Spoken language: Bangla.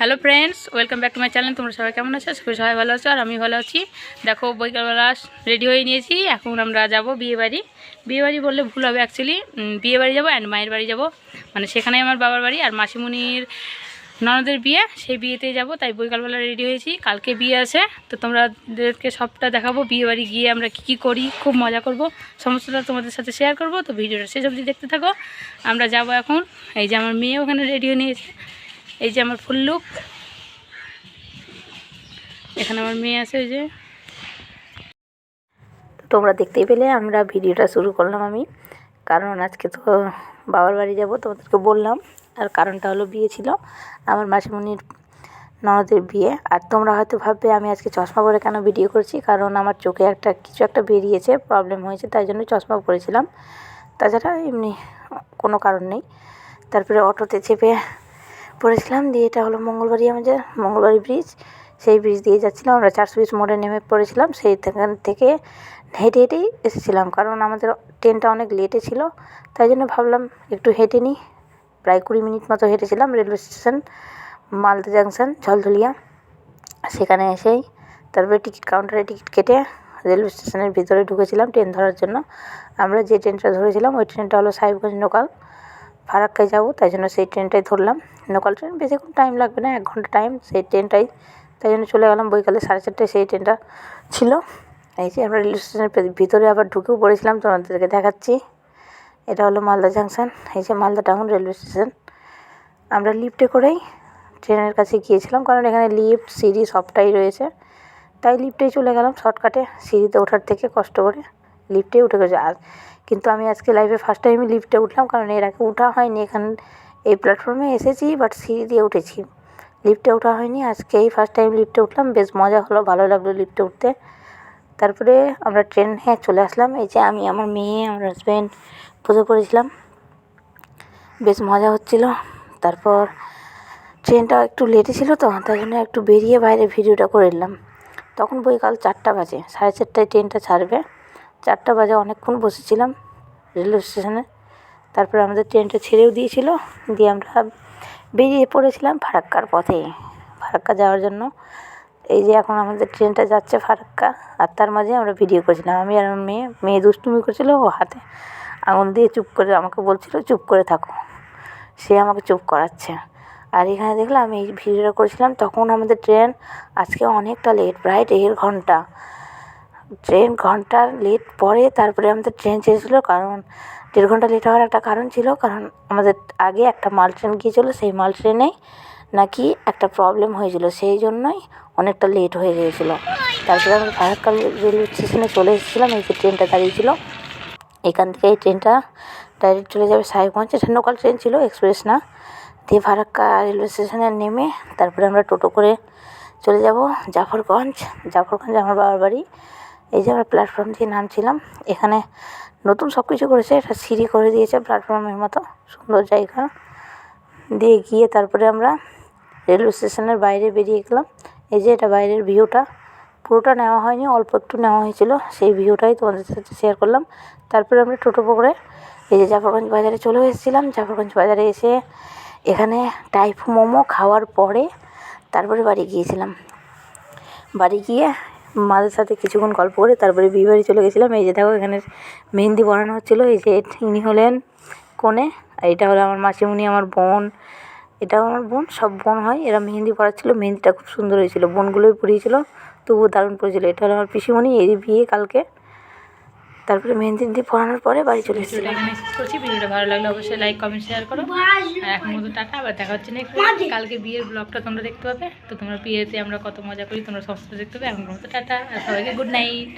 Hello friends, welcome back to my channel. তোমরা সবাই কেমন আছো? সবাই ভালো আছো আর আমি ভালো আছি। দেখো বৈকালবেলা রেডি হয়ে নিয়েছি। এখন আমরা যাব বিয়েবাড়ি। বিয়েবাড়ি বললে ভুল হবে, অ্যাকচুয়ালি বিয়েবাড়ি যাবো অ্যান্ড মায়ের বাড়ি যাব, মানে সেখানে আমার বাবার বাড়ি আর মাসিমণির ননদের বিয়ে, সেই বিয়েতেই যাব। তাই বৈকালবেলা রেডি হয়েছি, কালকে বিয়ে আছে। তো তোমাদেরকে সবটা দেখাবো, বিয়েবাড়ি গিয়ে আমরা কী করি, খুব মজা করব, সমস্তটা তোমাদের সাথে শেয়ার করব। তো ভিডিওটা শেষ অবধি দেখতে থাকো। আমরা যাব এখন। এই যে আমার মেয়ে ওখানে রেডি হয়ে নিয়েছে, এই যে আমার ফুল লুক, এখানে আমার মেয়ে আছে। ওই যে তোমরা দেখতেই পেলে আমরা ভিডিওটা শুরু করলাম আমি, কারণ আজকে তো বাবার বাড়ি যাব, তোমাদেরকে বললাম। আর কারণটা হলো বিয়ে ছিল, আমার মাসিমণির ননদের বিয়ে। আর তোমরা হয়তো ভাববে আমি আজকে চশমা পরে কেন ভিডিও করছি, কারণ আমার চোখে কিছু একটা বেরিয়েছে, প্রবলেম হয়েছে, তাই জন্য চশমা পরেছিলাম। তাছাড়া এমনি কোনো কারণ নেই। তারপরে অটোতে চেপে পড়েছিলাম, দিয়ে এটা হলো মঙ্গলবাড়ি, আমাদের মঙ্গলবাড়ি ব্রিজ, সেই ব্রিজ দিয়ে যাচ্ছিলাম আমরা। 420 মোড়ে নেমে পড়েছিলাম, সেইখান থেকে হেঁটে হেঁটেই এসেছিলাম, কারণ আমাদের ট্রেনটা অনেক লেটে ছিল, তাই জন্য ভাবলাম একটু হেঁটে নিই। প্রায় 20 মিনিট মতো হেঁটেছিলাম railway station, Malda junction, Jhaljhalia. সেখানে এসেই তারপরে টিকিট কাউন্টারে টিকিট কেটে রেলওয়ে স্টেশনের ভিতরে ঢুকেছিলাম ট্রেন ধরার জন্য। আমরা যে ট্রেনটা ধরেছিলাম ওই ট্রেনটা হলো সাহেবগঞ্জ লোকাল, ফারাক্কায় যাব, তাই জন্য সেই ট্রেনটাই ধরলাম। লোকাল ট্রেন, বেশিক্ষণ টাইম লাগবে না, 1 ঘন্টা টাইম, সেই ট্রেনটাই। তাই জন্য চলে গেলাম বৈকালে 4:30টায়, সেই ট্রেনটা ছিল। এই যে আমরা রেল স্টেশনের ভিতরে আবার ঢুকেও পড়েছিলাম, তোমাদেরকে দেখাচ্ছি। এটা হলো মালদা জাংশন, এই যে মালদা টাউন রেলওয়ে স্টেশন। আমরা লিফটে করেই ট্রেনের কাছে গিয়েছিলাম, কারণ এখানে লিফট সিঁড়ি সবটাই রয়েছে, তাই লিফটেই চলে গেলাম শর্টকাটে। সিঁড়িতে ওঠার থেকে কষ্ট করে লিফটেই উঠে গেছে। আর কিন্তু আমি আজকে লাইফে ফার্স্ট টাইমই লিফটে উঠলাম, কারণ এর আগে উঠা হয়নি। এখানে এই প্ল্যাটফর্মে এসেছি, বাট সিঁড়ি দিয়ে উঠেছি, লিফটে ওঠা হয়নি। আজকে এই ফার্স্ট টাইম লিফটে উঠলাম, বেশ মজা হলো, ভালো লাগলো লিফটে উঠতে। তারপরে আমরা ট্রেনে চলে আসলাম। এই যে আমি, আমার মেয়ে, আমার হাজব্যান্ড বসে পড়েছিলাম, বেশ মজা হচ্ছিল। তারপর ট্রেনটা একটু লেটে ছিল তো, তাই জন্য একটু বেরিয়ে বাইরে ভিডিওটা করে নিলাম। তখন বৈকাল 4টা বাজে, 4:30টায় ট্রেনটা ছাড়বে। 4টা বাজে, অনেকক্ষণ বসেছিলাম রেলওয়ে স্টেশনে। তারপরে আমাদের ট্রেনটা ছেড়েও দিয়েছিল, দিয়ে আমরা বেরিয়ে পড়েছিলাম ফারাক্কার পথে, ফারাক্কা যাওয়ার জন্য। এই যে এখন আমাদের ট্রেনটা যাচ্ছে ফারাক্কা, আর তার মাঝে আমরা ভিডিও করছিলাম, আমি আর আমার মেয়ে দুষ্টুমি করছিল, ও হাতে আঙুল দিয়ে চুপ করে আমাকে বলছিল চুপ করে থাকো, সে আমাকে চুপ করাচ্ছে। আর এখানে দেখলাম আমি এই ভিডিওটা করেছিলাম, তখন আমাদের ট্রেন আজকে অনেকটা লেট, প্রায় 1.5 ঘন্টা। ট্রেন ঘন্টা লেট পরে তারপরে আমাদের ট্রেন ছেড়েছিলো, কারণ 1.5 ঘন্টা লেট হওয়ার একটা কারণ ছিল, কারণ আমাদের আগে একটা মাল ট্রেন গিয়েছিলো, সেই মাল ট্রেনেই নাকি একটা প্রবলেম হয়েছিল, সেই জন্যই অনেকটা লেট হয়ে গিয়েছিলো। তারপরে আমরা ফারাক্কা রেলওয়ে স্টেশনে চলে এসেছিলাম। এই যে ট্রেনটা দাঁড়িয়েছিল, এখান থেকে এই ট্রেনটা ডাইরেক্ট চলে যাবে সাহেবগঞ্জ। এটা লোকাল ট্রেন ছিল, এক্সপ্রেস না। দিয়ে ফারাক্কা রেলওয়ে স্টেশনে নেমে তারপরে আমরা টোটো করে চলে যাব জাফরগঞ্জ। জাফরগঞ্জ আমার বাবার বাড়ি। এই যে আমরা প্ল্যাটফর্ম দিয়ে নামছিলাম, এখানে নতুন সব কিছু করেছে, এটা সিঁড়ি করে দিয়েছে প্ল্যাটফর্মের মতো, সুন্দর জায়গা। দিয়ে গিয়ে তারপরে আমরা রেলওয়ে স্টেশনের বাইরে বেরিয়ে গেলাম। এই যে এটা বাইরের ভিউটা, পুরোটা নেওয়া হয়নি, অল্প একটু নেওয়া হয়েছিল, সেই ভিউটাই তোমাদের সাথে শেয়ার করলাম। তারপরে আমরা টোটো পকড়ে এই যে জাফরগঞ্জ বাজারে চলে এসেছিলাম। জাফরগঞ্জ বাজারে এসে এখানে টাইফু মোমো খাওয়ার পরে তারপরে বাড়ি গিয়েছিলাম। বাড়ি গিয়ে মাদের সাথে কিছুক্ষণ গল্প করে তারপরে বিয়ে বাড়ি চলে গেছিলাম। এই যে দেখো এখানে মেহেন্দি পরানো হচ্ছিলো, এই যে ইনি হলেন কনে, এইটা হলো আমার মাসিমণি, আমার বোন, এটাও আমার বোন, সব বোন হয়। এরা মেহেন্দি পরাচ্ছিলো, মেহেন্দিটা খুব সুন্দর হয়েছিল, বোনগুলোই পরিয়েছিল, তবুও দারুণ পড়েছিল। এটা হলো আমার পিসিমণি, এরই বিয়ে কালকে। তারপরে মেহেন্দি দিয়ে পরানোর পরে বাড়ি চলে এসেছি। এখানে শেষ করছি। ভিডিওটা ভালো লাগলে অবশ্যই লাইক কমেন্ট শেয়ার করো। আর এখন মতো টাটা, আবার দেখা হচ্ছে নেক্সট। কালকে বিয়ের ব্লগটা তোমরা দেখতে পাবে। তো তোমরা বিয়েতে আমরা কত মজা করি তোমরা সমস্ত দেখতে পাবে। এখন মতো টাটা, আর সবাইকে গুড নাইট।